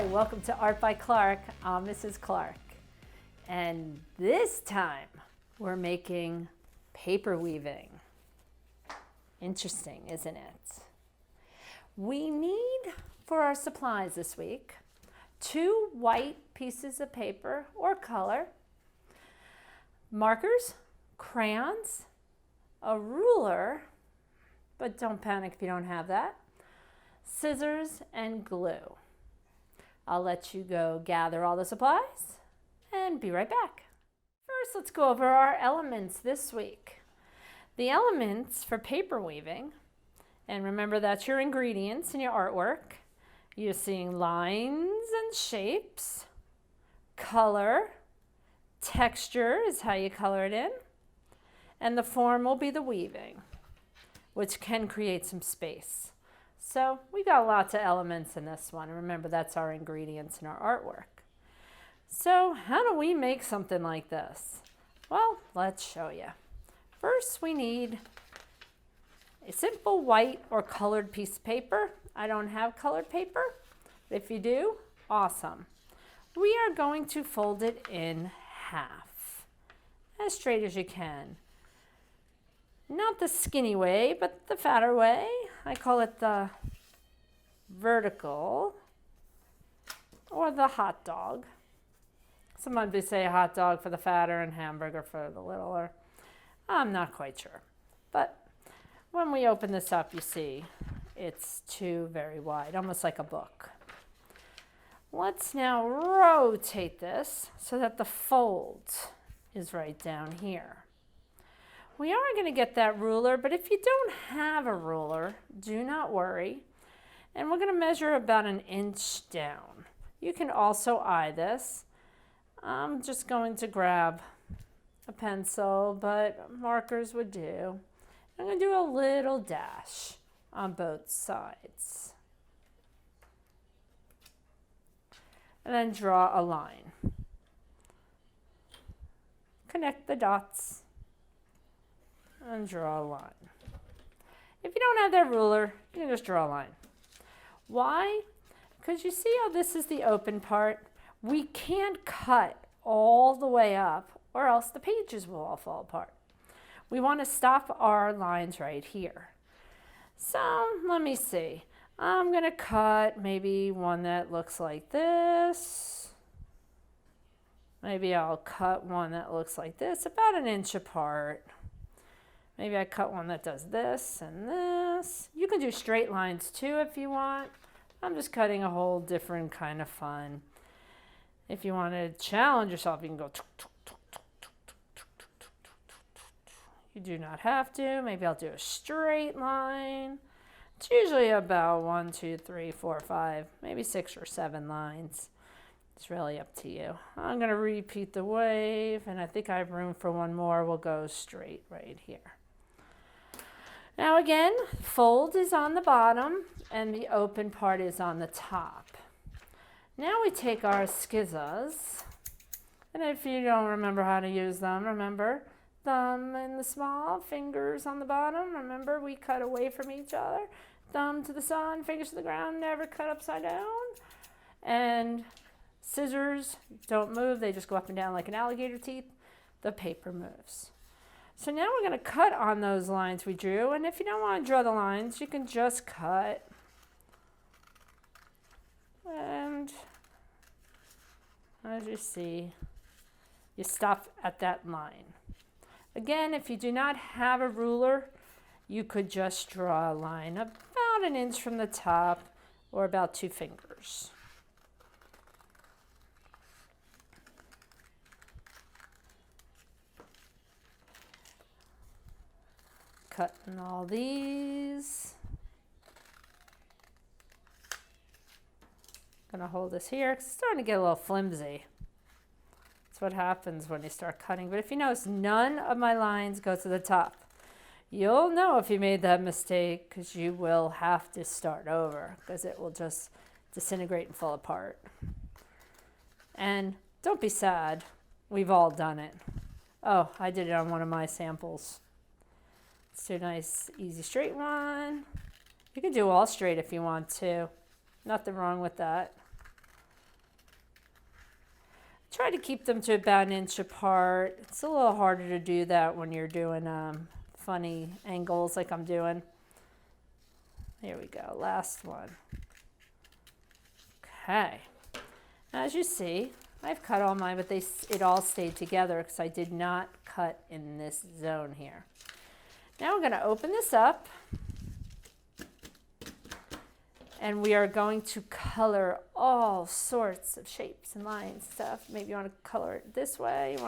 Hi, welcome to Art by Clark. I'm Mrs. Clark. And this time we're making paper weaving. Interesting, isn't it? We need for our supplies this week 2 white pieces of paper or color, markers, crayons, a ruler, but don't panic if you don't have that, scissors, and glue. I'll let you go gather all the supplies and be right back. First, let's go over our elements this week. The elements for paper weaving, and remember that's your ingredients in your artwork. You're seeing lines and shapes, color, texture is how you color it in, and the form will be the weaving, which can create some space. So we got lots of elements in this one. Remember, that's our ingredients in our artwork. So how do we make something like this? Well, let's show you. First, we need a simple white or colored piece of paper. I don't have colored paper. If you do, awesome. We are going to fold it in half, as straight as you can. Not the skinny way, but the fatter way. I call it the vertical or the hot dog. Sometimes they say hot dog for the fatter and hamburger for the littler. I'm not quite sure. But when we open this up, you see it's 2 very wide, almost like a book. Let's now rotate this so that the fold is right down here. We are going to get that ruler, but if you don't have a ruler, do not worry. And we're going to measure about 1 inch down. You can also eye this. I'm just going to grab a pencil, but markers would do. I'm going to do a little dash on both sides. And then draw a line. Connect the dots. And draw a line. If you don't have that ruler, you can just draw a line. Why? Because you see how this is the open part? We can't cut all the way up or else the pages will all fall apart. We want to stop our lines right here. So let me see. I'm going to cut maybe one that looks like this. Maybe I'll cut one that looks like this, about 1 inch apart. Maybe I cut one that does this and this. You can do straight lines too if you want. I'm just cutting a whole different kind of fun. If you want to challenge yourself, you can go. You do not have to. Maybe I'll do a straight line. It's usually about 1, 2, 3, 4, 5, maybe 6 or 7 lines. It's really up to you. I'm going to repeat the wave, and I think I have room for one more. We'll go straight right here. Now again, fold is on the bottom and the open part is on the top. Now we take our scissors, and if you don't remember how to use them, remember thumb and the small fingers on the bottom. Remember, we cut away from each other. Thumb to the sun, fingers to the ground, never cut upside down. And scissors don't move, they just go up and down like an alligator teeth. The paper moves. So now we're going to cut on those lines we drew, and if you don't want to draw the lines, you can just cut. And as you see, you stop at that line. Again, if you do not have a ruler, you could just draw a line about 1 inch from the top or about 2 fingers. Cutting all these. Gonna hold this here. It's starting to get a little flimsy. That's what happens when you start cutting. But if you notice, none of my lines go to the top. You'll know if you made that mistake because you will have to start over because it will just disintegrate and fall apart. And don't be sad. We've all done it. Oh, I did it on one of my samples. Let's do a nice, easy straight one. You can do all straight if you want to. Nothing wrong with that. Try to keep them to about an inch apart. It's a little harder to do that when you're doing funny angles like I'm doing. Here we go, last one. Okay, as you see, I've cut all mine, but it all stayed together because I did not cut in this zone here. Now I'm going to open this up, and we are going to color all sorts of shapes and lines and stuff. Maybe you want to color it this way,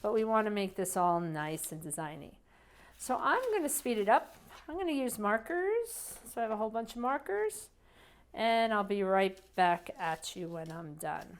but we want to make this all nice and designy. So I'm going to speed it up. I'm going to use markers. So I have a whole bunch of markers, and I'll be right back at you when I'm done.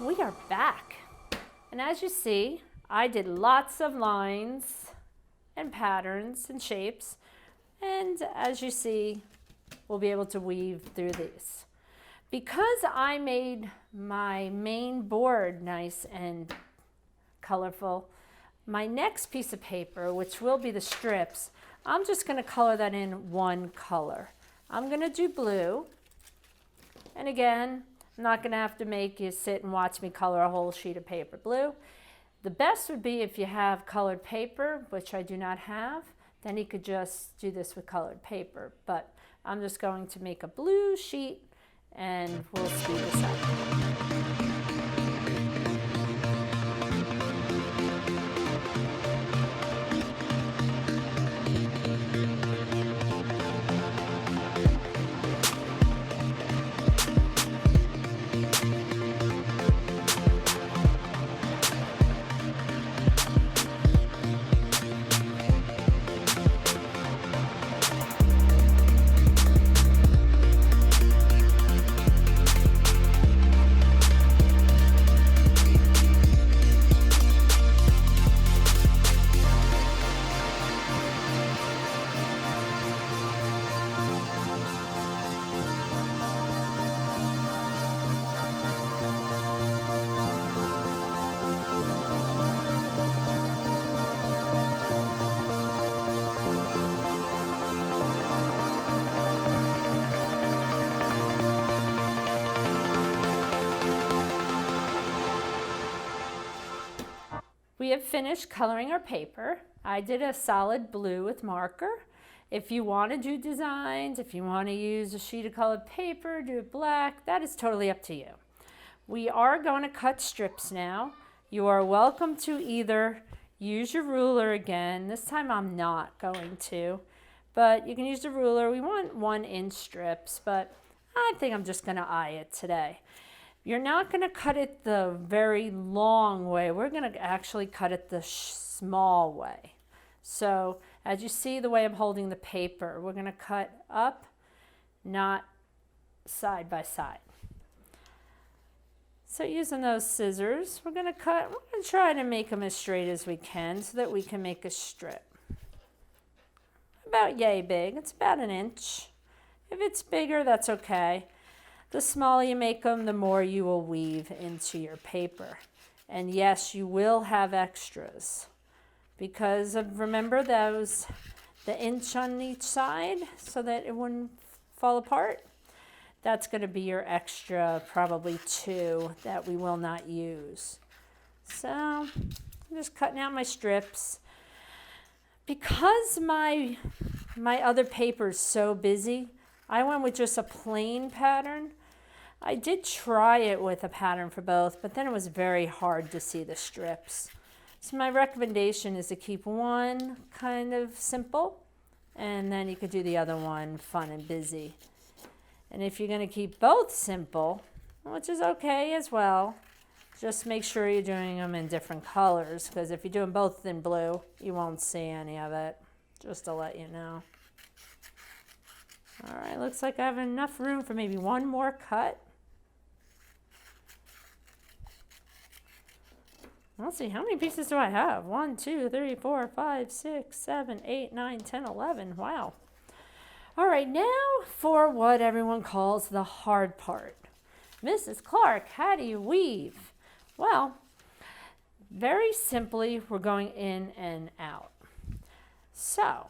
We are back, and as you see, I did lots of lines and patterns and shapes, and as you see, we'll be able to weave through these. Because I made my main board nice and colorful, my next piece of paper, which will be the strips, I'm just going to color that in one color. I'm going to do blue, and again, I'm not going to have to make you sit and watch me color a whole sheet of paper blue. The best would be if you have colored paper, which I do not have, then you could just do this with colored paper. But I'm just going to make a blue sheet and we'll speed this up. We have finished coloring our paper. I did a solid blue with marker. If you want to do designs, if you want to use a sheet of colored paper, do it black, that is totally up to you. We are going to cut strips now. You are welcome to either use your ruler again. This time I'm not going to, but you can use the ruler. We want 1-inch strips, but I think I'm just going to eye it today. You're not going to cut it the very long way. We're going to actually cut it the small way. So as you see the way I'm holding the paper, we're going to cut up, not side by side. So using those scissors, we're going to try to make them as straight as we can so that we can make a strip. About yay big. It's about 1 inch. If it's bigger, that's okay. The smaller you make them, the more you will weave into your paper. And yes, you will have extras because of, remember those, the inch on each side so that it wouldn't fall apart. That's going to be your extra, probably 2 that we will not use. So I'm just cutting out my strips. Because my other paper is so busy, I went with just a plain pattern. I did try it with a pattern for both, but then it was very hard to see the strips. So my recommendation is to keep one kind of simple, and then you could do the other one fun and busy. And if you're going to keep both simple, which is okay as well, just make sure you're doing them in different colors, because if you're doing both in blue, you won't see any of it, just to let you know. All right, looks like I have enough room for maybe one more cut. Let's see, how many pieces do I have? 1, 2, 3, 4, 5, 6, 7, 8, 9, 10, 11. Wow. All right, now for what everyone calls the hard part. Mrs. Clark, how do you weave? Well, very simply, we're going in and out. So,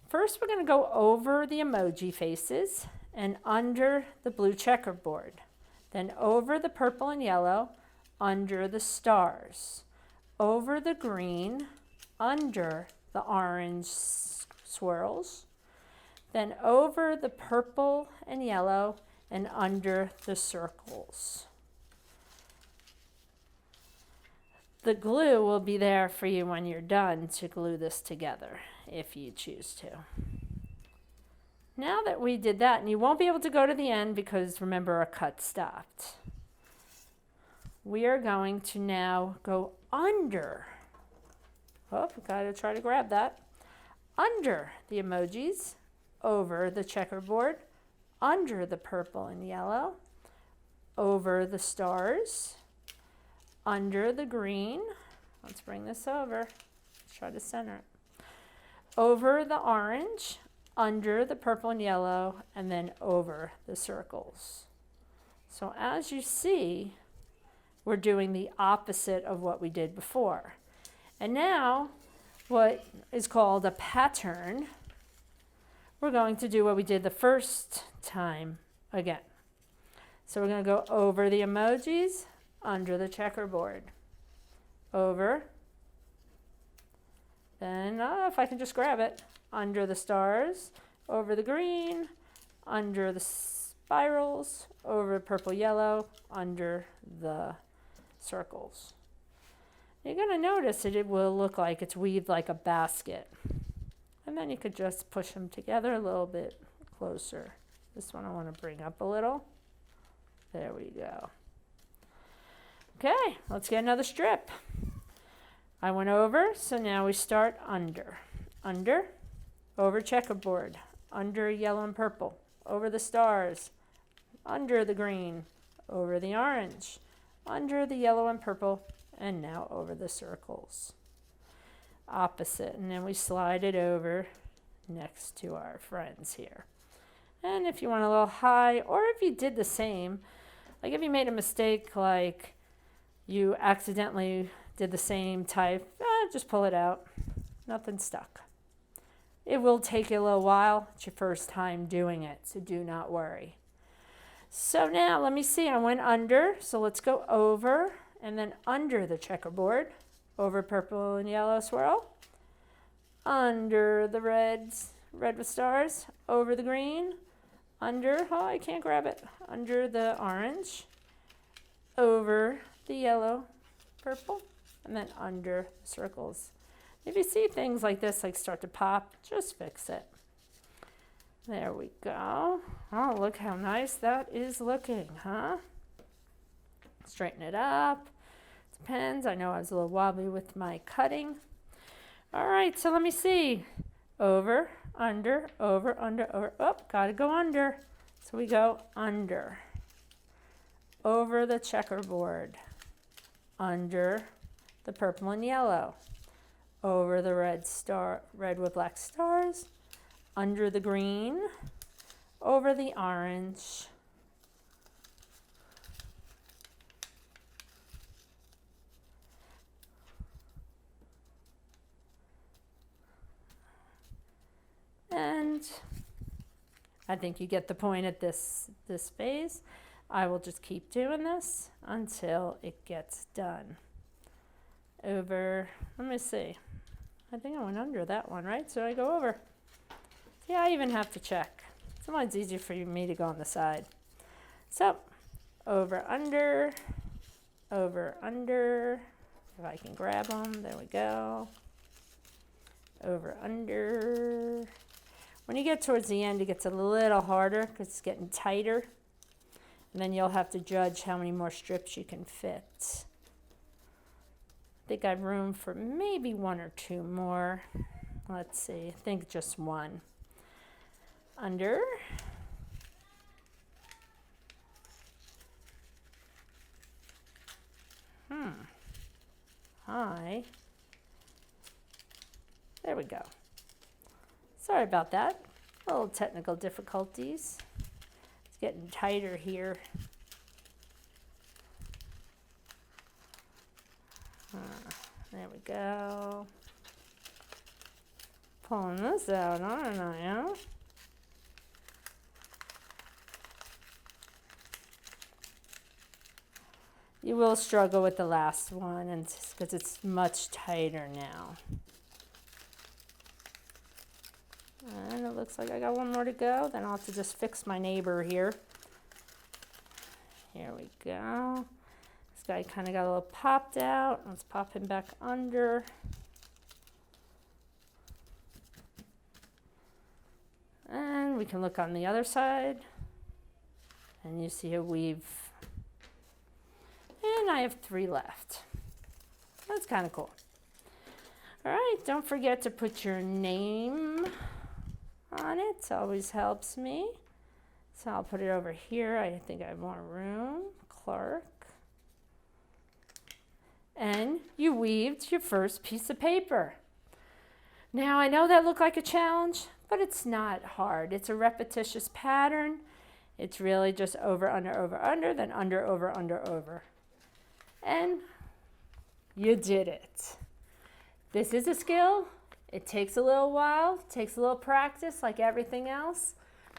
first we're going to go over the emoji faces and under the blue checkerboard. Then over the purple and yellow, under the stars. Over the green, under the orange swirls. Then over the purple and yellow and under the circles. The glue will be there for you when you're done to glue this together, if you choose to. Now that we did that, and you won't be able to go to the end because remember our cut stopped. We are going to now go under. Oh, gotta try to grab that. Under the emojis, over the checkerboard, under the purple and yellow, over the stars, under the green. Let's bring this over. Let's try to center it. Over the orange, under the purple and yellow, and then over the circles. So as you see, we're doing the opposite of what we did before. And now, what is called a pattern, we're going to do what we did the first time again. So we're going to go over the emojis, under the checkerboard, over, then if I can just grab it, under the stars, over the green, under the spirals, over purple yellow, under the circles. You're going to notice that it will look like it's weaved like a basket. And then you could just push them together a little bit closer. This one I want to bring up a little. There we go. Okay, let's get another strip. I went over, so now we start under. Under, over checkerboard, under yellow and purple, over the stars, under the green, over the orange, under the yellow and purple, and now over the circles. Opposite, and then we slide it over next to our friends here. And if you want a little high, or if you did the same, like if you made a mistake, like you accidentally did the same type, just pull it out. Nothing stuck. It will take you a little while. It's your first time doing it, so do not worry. So now let me see, I went under, so let's go over and then under the checkerboard, over purple and yellow swirl, under the red with stars, over the green, under, oh I can't grab it, under the orange, over the yellow, purple, and then under the circles. If you see things like this like start to pop, just fix it. There we go. Oh, look how nice that is looking, huh? straighten it up. Depends. I know I was a little wobbly with my cutting. All right, so let me see. Over, under, over, under, over. Oh, gotta go under. So we go under. Over the checkerboard. Under the purple and yellow. Over the red with black stars. Under the green. Over the orange. And I think you get the point at this phase. I will just keep doing this until it gets done. Over, let me see. I think I went under that one, right? So I go over. Yeah, I even have to check. Sometimes it's easier for me to go on the side. So, over, under. If I can grab them, there we go. Over, under. When you get towards the end, it gets a little harder because it's getting tighter. And then you'll have to judge how many more strips you can fit. I think I have room for maybe 1 or 2 more. Let's see, I think just 1. Under. High. There we go. Sorry about that. A little technical difficulties. It's getting tighter here. There we go. Pulling this out, aren't I? Huh? You will struggle with the last one, and because it's much tighter now. And it looks like I got 1 more to go. Then I'll have to just fix my neighbor here. Here we go. This guy kind of got a little popped out. Let's pop him back under. And we can look on the other side. And you see a weave. And I have 3 left. That's kind of cool. All right, don't forget to put your name on it. It always helps me. So I'll put it over here. I think I have more room. Clark. And you weaved your first piece of paper. Now I know that looked like a challenge, but it's not hard. It's a repetitious pattern. It's really just over, under, then under, over. And you did it. This is a skill. It takes a little while, takes a little practice like everything else,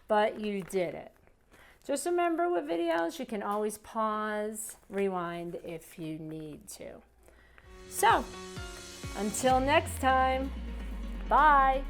but you did it. Just remember with videos, you can always pause, rewind if you need to. So, until next time, bye.